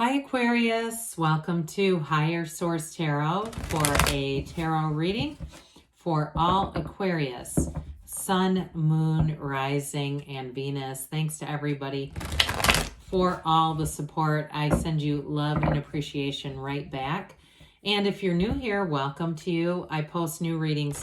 Hi Aquarius, welcome to Higher Source Tarot for a tarot reading for all Aquarius, Sun, Moon, Rising, and Venus. Thanks to everybody for all the support. I send you love and appreciation right back. And if you're new here, welcome to you. I post new readings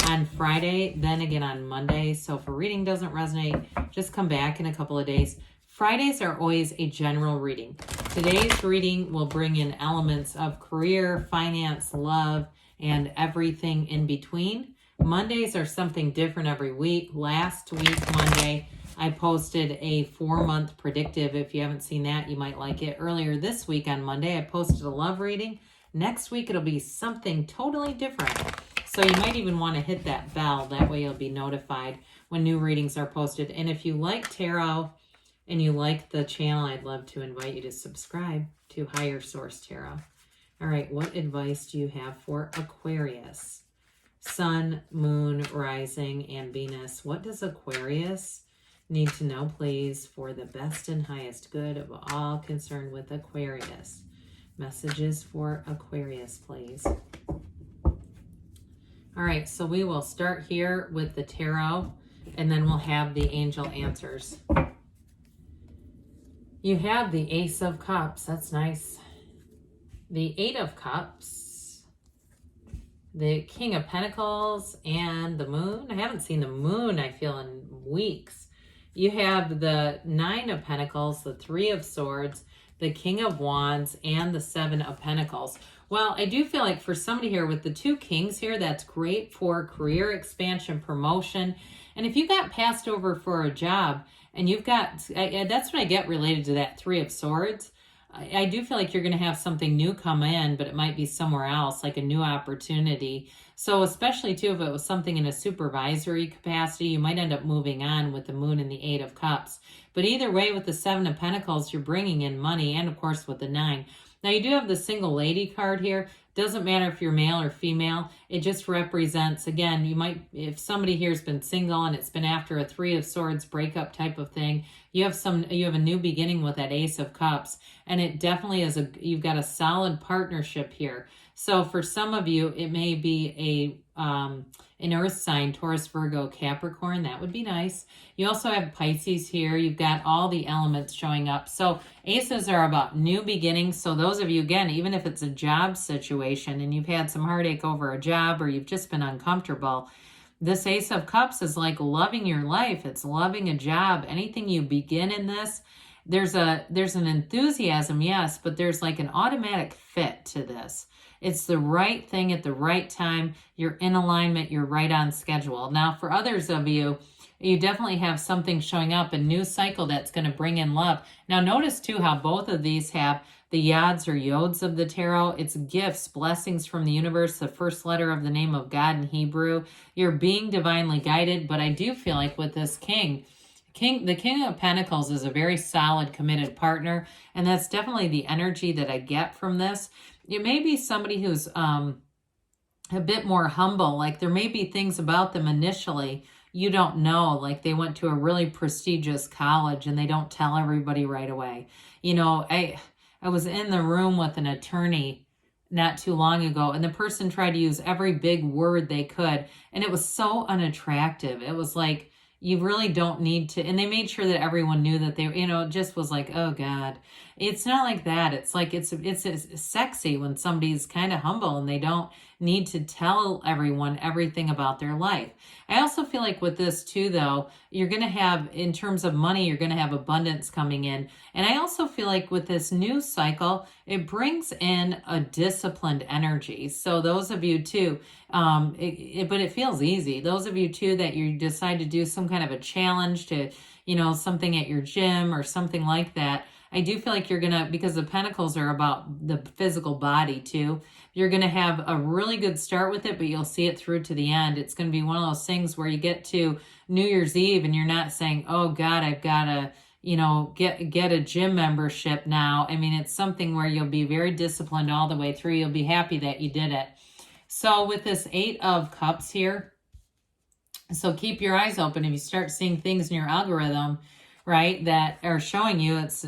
on Friday, then again on Monday. So if a reading doesn't resonate, just come back in a couple of days. Fridays are always a general reading. Today's reading will bring in elements of career, finance, love, and everything in between. Mondays are something different every week. Last week, Monday, I posted a 4-month predictive. If you haven't seen that, you might like it. Earlier this week on Monday, I posted a love reading. Next week, it'll be something totally different. So you might even want to hit that bell. That way you'll be notified when new readings are posted. And if you like tarot, and you like the channel, I'd love to invite you to subscribe to Higher Source Tarot. All right, what advice do you have for Aquarius? Sun, Moon, Rising, and Venus. What does Aquarius need to know, please, for the best and highest good of all concerned with Aquarius? Messages for Aquarius, please. All right, so we will start here with the tarot, and then we'll have the angel answers. You have the Ace of Cups. That's nice. The Eight of Cups. The King of Pentacles and the Moon. I haven't seen the Moon, I feel, in weeks. You have the Nine of Pentacles, the Three of Swords, the King of Wands, and the Seven of Pentacles. Well, I do feel like for somebody here with the two kings here, that's great for career expansion, promotion. And if you got passed over for a job, and you've got, that's what I get related to that Three of Swords. I do feel like you're going to have something new come in, but it might be somewhere else, like a new opportunity. So especially too, if it was something in a supervisory capacity, you might end up moving on with the Moon and the Eight of Cups. But either way, with the Seven of Pentacles, you're bringing in money, and of course with the Nine. Now you do have the single lady card here. Doesn't matter if you're male or female. It just represents, again, you might, if somebody here has been single and it's been after a Three of Swords breakup type of thing, you have a new beginning with that Ace of Cups, and it definitely is you've got a solid partnership here. So for some of you, it may be an earth sign, Taurus, Virgo, Capricorn. That would be nice. You also have Pisces here. You've got all the elements showing up. So aces are about new beginnings. So those of you, again, even if it's a job situation and you've had some heartache over a job or you've just been uncomfortable, this Ace of Cups is like loving your life. It's loving a job. Anything you begin in this, there's an enthusiasm, yes, but there's like an automatic fit to this. It's the right thing at the right time. You're in alignment. You're right on schedule. Now, for others of you, you definitely have something showing up, a new cycle that's going to bring in love. Now, notice too how both of these have the yods or yods of the tarot. It's gifts, blessings from the universe, the first letter of the name of God in Hebrew. You're being divinely guided, but I do feel like with this the King of Pentacles is a very solid, committed partner, and that's definitely the energy that I get from this. It may be somebody who's a bit more humble, like there may be things about them initially you don't know, like they went to a really prestigious college and they don't tell everybody right away. You know, I was in the room with an attorney not too long ago, and the person tried to use every big word they could, and it was so unattractive. It was like, you really don't need to, and they made sure that everyone knew that they, it just was like, oh God. It's not like that. It's like, it's sexy when somebody's kind of humble and they don't need to tell everyone everything about their life. I also feel like with this too, though, you're going to have, in terms of money, you're going to have abundance coming in. And I also feel like with this new cycle, it brings in a disciplined energy. So those of you too, but it feels easy. Those of you too, that you decide to do some kind of a challenge to, something at your gym or something like that. I do feel like you're going to, because the Pentacles are about the physical body too, you're going to have a really good start with it, but you'll see it through to the end. It's going to be one of those things where you get to New Year's Eve and you're not saying, oh God, I've got to, get a gym membership now. I mean, it's something where you'll be very disciplined all the way through. You'll be happy that you did it. So with this Eight of Cups here, so keep your eyes open. If you start seeing things in your algorithm, right, that are showing you it's,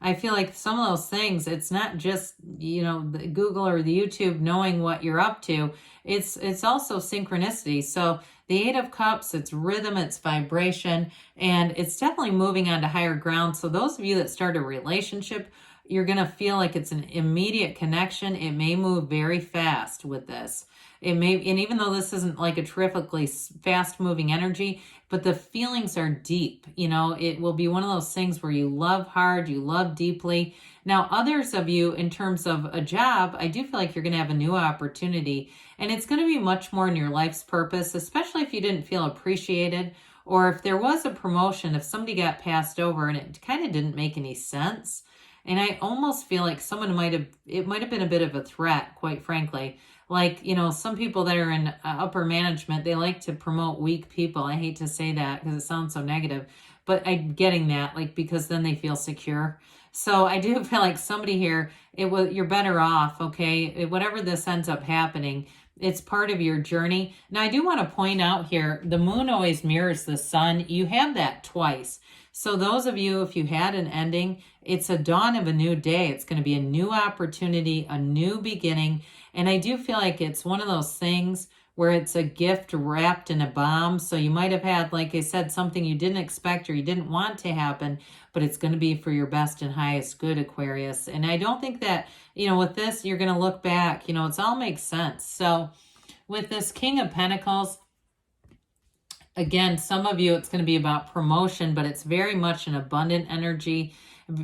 I feel like some of those things, it's not just, you know, the Google or the YouTube knowing what you're up to. It's also synchronicity. So the Eight of Cups, it's rhythm, it's vibration, and it's definitely moving on to higher ground. So those of you that start a relationship, you're going to feel like it's an immediate connection. It may move very fast with this. It may, and even though this isn't like a terrifically fast moving energy, but the feelings are deep. You know, it will be one of those things where you love hard, you love deeply. Now, others of you, in terms of a job, I do feel like you're going to have a new opportunity, and it's going to be much more in your life's purpose, especially if you didn't feel appreciated, or if there was a promotion, if somebody got passed over and it kind of didn't make any sense. And I almost feel like it might have been a bit of a threat, quite frankly. Like, you know, some people that are in upper management, they like to promote weak people. I hate to say that because it sounds so negative, but I'm getting that, like, because then they feel secure. So I do feel like somebody here, you're better off, okay? Whatever this ends up happening, it's part of your journey. Now, I do want to point out here, the moon always mirrors the sun. You have that twice. So those of you, if you had an ending, it's a dawn of a new day. It's going to be a new opportunity, a new beginning. And I do feel like it's one of those things where it's a gift wrapped in a bomb. So you might have had, like I said, something you didn't expect or you didn't want to happen, but it's going to be for your best and highest good, Aquarius. And I don't think that, you know, with this, you're going to look back, you know, it's all makes sense. So with this King of Pentacles, again, some of you, it's going to be about promotion, but it's very much an abundant energy,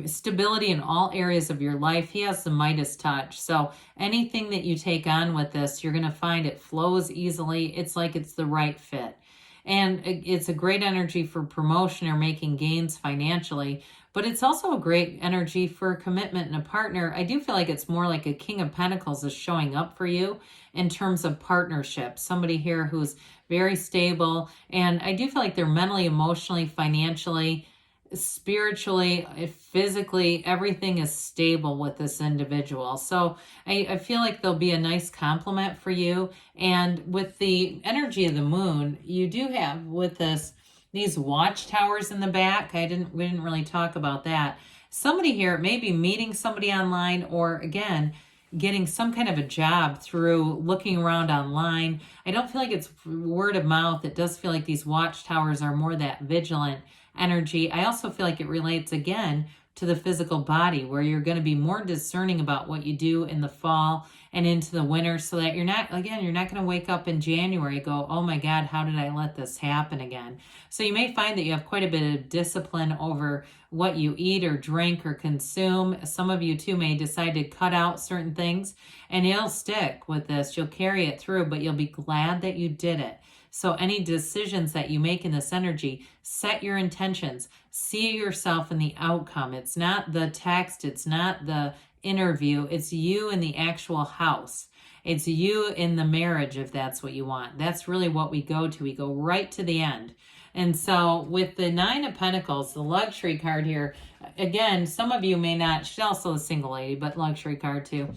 stability in all areas of your life. He has the Midas touch. So anything that you take on with this, you're going to find it flows easily. It's like it's the right fit. And it's a great energy for promotion or making gains financially, but it's also a great energy for commitment and a partner. I do feel like it's more like a King of Pentacles is showing up for you in terms of partnership. Somebody here who's very stable. And I do feel like they're mentally, emotionally, financially, spiritually, physically, everything is stable with this individual. So I feel like there'll be a nice compliment for you. And with the energy of the moon, you do have with this, these watchtowers in the back. We didn't really talk about that. Somebody here may be meeting somebody online, or again, getting some kind of a job through looking around online. I don't feel like it's word of mouth. It does feel like these watchtowers are more that vigilant energy. I also feel like it relates again to the physical body, where you're going to be more discerning about what you do in the fall and into the winter, so that you're not going to wake up in January and go, oh my God, how did I let this happen again? So you may find that you have quite a bit of discipline over what you eat or drink or consume. Some of you too may decide to cut out certain things, and you'll stick with this. You'll carry it through, but you'll be glad that you did it. So any decisions that you make in this energy, set your intentions, see yourself in the outcome. It's not the text, it's not the interview, it's you in the actual house. It's you in the marriage, if that's what you want. That's really what we go to. We go right to the end. And so with the Nine of Pentacles, the luxury card here, again, some of you may not, she's also a single lady, but luxury card too.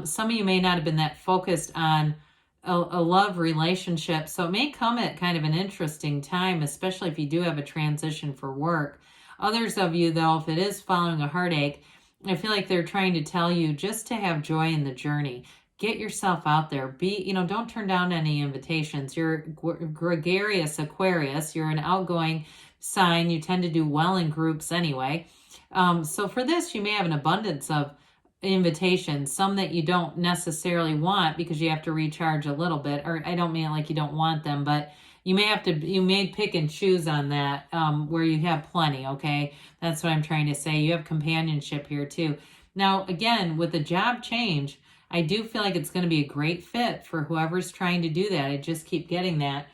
Some of you may not have been that focused on a love relationship. So it may come at kind of an interesting time, especially if you do have a transition for work. Others of you, though, if it is following a heartache, I feel like they're trying to tell you just to have joy in the journey. Get yourself out there. Don't turn down any invitations. You're gregarious Aquarius. You're an outgoing sign. You tend to do well in groups anyway. So for this, you may have an abundance of invitations, some that you don't necessarily want because you have to recharge a little bit, or I don't mean it like you don't want them, but you may pick and choose on that, where you have plenty. Okay, that's what I'm trying to say. You have companionship here too. Now again, with the job change, I do feel like it's going to be a great fit for whoever's trying to do that. I just keep getting that.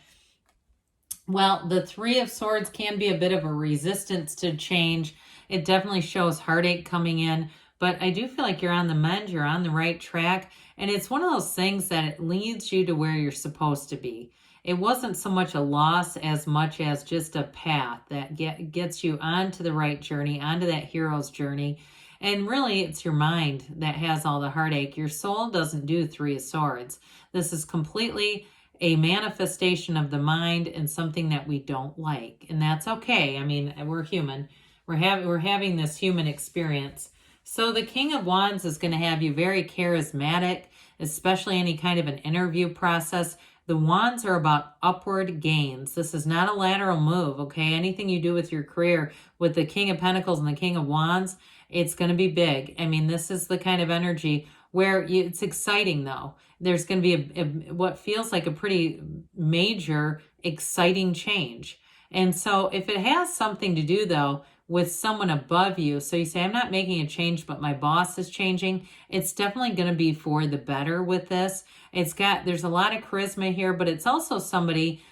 Well, the Three of Swords can be a bit of a resistance to change. It definitely shows heartache coming in. But I do feel like you're on the mend, you're on the right track, and it's one of those things that it leads you to where you're supposed to be. It wasn't so much a loss as much as just a path that gets you onto the right journey, onto that hero's journey. And really, it's your mind that has all the heartache. Your soul doesn't do Three of Swords. This is completely a manifestation of the mind and something that we don't like. And that's okay. I mean, we're human. We're having this human experience. So the King of Wands is going to have you very charismatic, especially any kind of an interview process. The wands are about upward gains. This is not a lateral move, okay? Anything you do with your career with the King of Pentacles and the King of Wands, it's going to be big. I mean, this is the kind of energy where it's exciting, though. There's going to be what feels like a pretty major, exciting change. And so if it has something to do, though, with someone above you, so you say, I'm not making a change, but my boss is changing, it's definitely going to be for the better with this. There's a lot of charisma here, but it's also somebody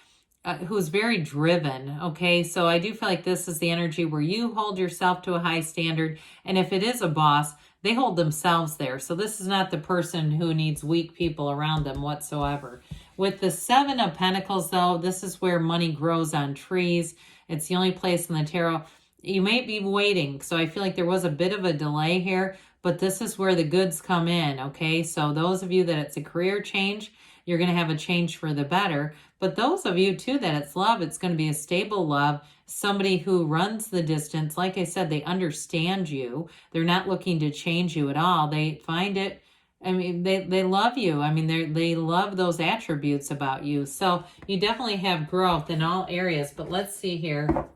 who's very driven, okay? So I do feel like this is the energy where you hold yourself to a high standard, and if it is a boss, they hold themselves there. So this is not the person who needs weak people around them whatsoever. With the Seven of Pentacles, though, this is where money grows on trees. It's the only place in the tarot. You may be waiting. So I feel like there was a bit of a delay here, but this is where the goods come in, okay? So those of you that it's a career change, you're going to have a change for the better. But those of you, too, that it's love, it's going to be a stable love. Somebody who runs the distance. Like I said, they understand you. They're not looking to change you at all. They find it, I mean, they love you. I mean, they love those attributes about you. So you definitely have growth in all areas. But let's see here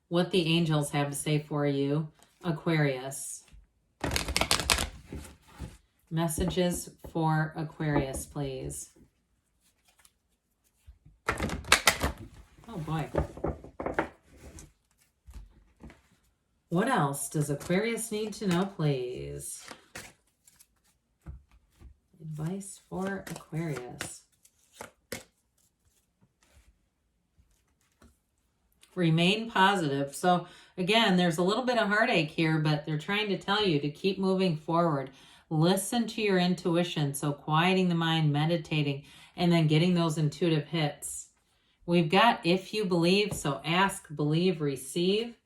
what the angels have to say for you, Aquarius. Messages for Aquarius, please. Oh boy. What else does Aquarius need to know, please? Advice for Aquarius. Remain positive. So again, there's a little bit of heartache here, but they're trying to tell you to keep moving forward. Listen to your intuition. So quieting the mind, meditating, and then getting those intuitive hits. We've got if you believe, so ask, believe, receive.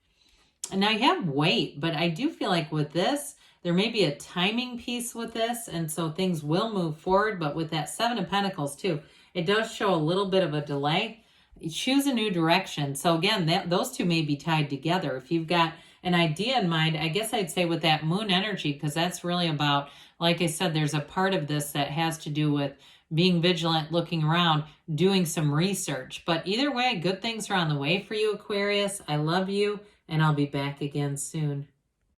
And now you have wait, but I do feel like with this, there may be a timing piece with this, and so things will move forward. But with that Seven of Pentacles too, it does show a little bit of a delay. Choose a new direction. So again, those two may be tied together. If you've got an idea in mind, I guess I'd say with that moon energy, because that's really about, like I said, there's a part of this that has to do with being vigilant, looking around, doing some research. But either way, good things are on the way for you, Aquarius. I love you, and I'll be back again soon.